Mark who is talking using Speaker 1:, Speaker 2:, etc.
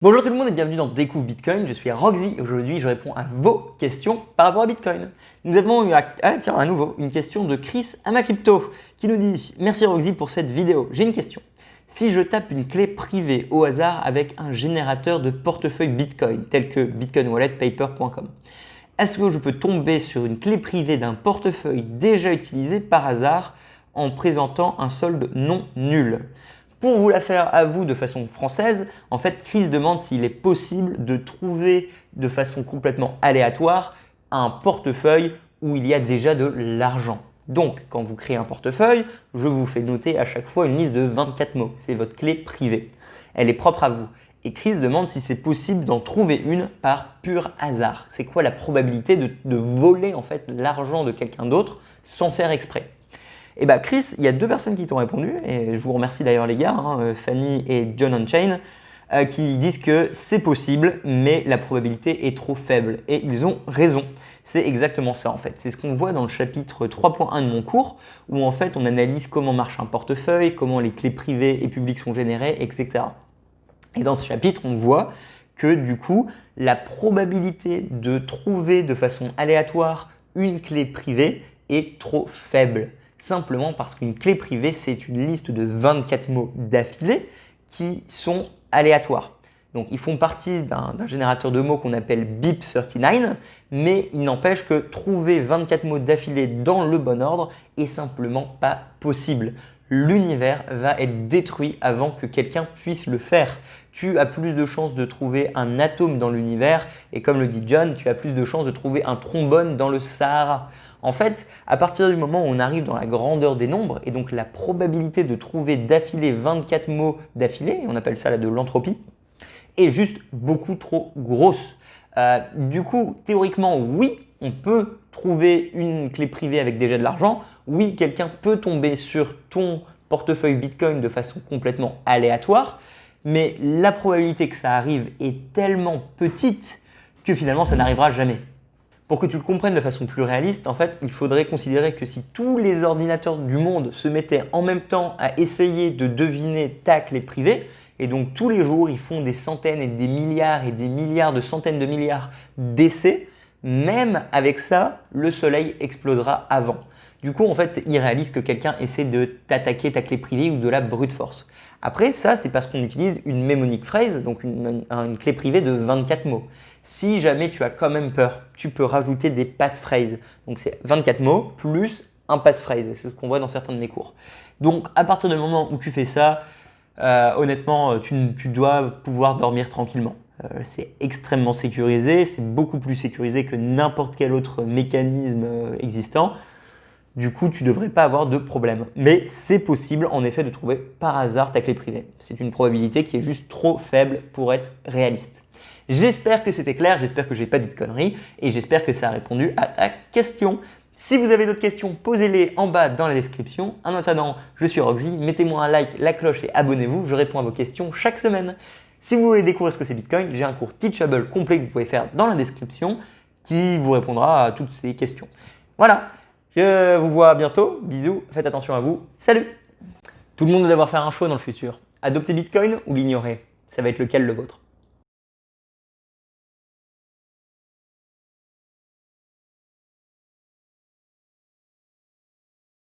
Speaker 1: Bonjour tout le monde et bienvenue dans Découvre Bitcoin, je suis Roxy et aujourd'hui je réponds à vos questions par rapport à Bitcoin. Nous avons eu à nouveau une question de Chris Amacrypto qui nous dit « Merci Roxy pour cette vidéo, j'ai une question. Si je tape une clé privée au hasard avec un générateur de portefeuille Bitcoin tel que bitcoinwalletpaper.com, est-ce que je peux tomber sur une clé privée d'un portefeuille déjà utilisé par hasard en présentant un solde non nul ?» Pour vous la faire à vous de façon française, en fait, Chris demande s'il est possible de trouver de façon complètement aléatoire un portefeuille où il y a déjà de l'argent. Donc, quand vous créez un portefeuille, je vous fais noter à chaque fois une liste de 24 mots. C'est votre clé privée. Elle est propre à vous. Et Chris demande si c'est possible d'en trouver une par pur hasard. C'est quoi la probabilité de voler en fait l'argent de quelqu'un d'autre sans faire exprès? Et bah Chris, il y a deux personnes qui t'ont répondu, et je vous remercie d'ailleurs les gars, Fanny et John Unchain, qui disent que c'est possible, mais la probabilité est trop faible. Et ils ont raison. C'est exactement ça en fait. C'est ce qu'on voit dans le chapitre 3.1 de mon cours, où en fait on analyse comment marche un portefeuille, comment les clés privées et publiques sont générées, etc. Et dans ce chapitre, on voit que du coup, la probabilité de trouver de façon aléatoire une clé privée est trop faible. Simplement parce qu'une clé privée, c'est une liste de 24 mots d'affilée qui sont aléatoires. Donc, ils font partie d'un générateur de mots qu'on appelle BIP39, mais il n'empêche que trouver 24 mots d'affilée dans le bon ordre est simplement pas possible. L'univers va être détruit avant que quelqu'un puisse le faire. Tu as plus de chances de trouver un atome dans l'univers et comme le dit John, tu as plus de chances de trouver un trombone dans le Sahara. En fait, à partir du moment où on arrive dans la grandeur des nombres et donc la probabilité de trouver d'affilée 24 mots d'affilée, on appelle ça là de l'entropie, est juste beaucoup trop grosse. Du coup, théoriquement, oui, on peut trouver une clé privée avec déjà de l'argent. Oui, quelqu'un peut tomber sur ton portefeuille Bitcoin de façon complètement aléatoire, mais la probabilité que ça arrive est tellement petite que finalement, ça n'arrivera jamais. Pour que tu le comprennes de façon plus réaliste, en fait, il faudrait considérer que si tous les ordinateurs du monde se mettaient en même temps à essayer de deviner ta clé privée, et donc tous les jours, ils font des centaines et des milliards de centaines de milliards d'essais, même avec ça, le soleil explosera avant. Du coup, en fait, c'est irréaliste que quelqu'un essaie de t'attaquer ta clé privée ou de la brute force. Après, ça, c'est parce qu'on utilise une mnemonic phrase, donc une clé privée de 24 mots. Si jamais tu as quand même peur, tu peux rajouter des passphrases. Donc, c'est 24 mots plus un passphrase. C'est ce qu'on voit dans certains de mes cours. Donc, à partir du moment où tu fais ça, honnêtement, tu dois pouvoir dormir tranquillement. C'est extrêmement sécurisé, c'est beaucoup plus sécurisé que n'importe quel autre mécanisme existant. Du coup, tu ne devrais pas avoir de problème. Mais c'est possible en effet de trouver par hasard ta clé privée. C'est une probabilité qui est juste trop faible pour être réaliste. J'espère que c'était clair, j'espère que je n'ai pas dit de conneries et j'espère que ça a répondu à ta question. Si vous avez d'autres questions, posez-les en bas dans la description. En attendant, je suis Roxy, mettez-moi un like, la cloche et abonnez-vous, je réponds à vos questions chaque semaine. Si vous voulez découvrir ce que c'est Bitcoin, j'ai un cours Teachable complet que vous pouvez faire dans la description qui vous répondra à toutes ces questions. Voilà, je vous vois bientôt, bisous, faites attention à vous, salut! Tout le monde doit devoir faire un choix dans le futur. Adopter Bitcoin ou l'ignorer? Ça va être lequel le vôtre?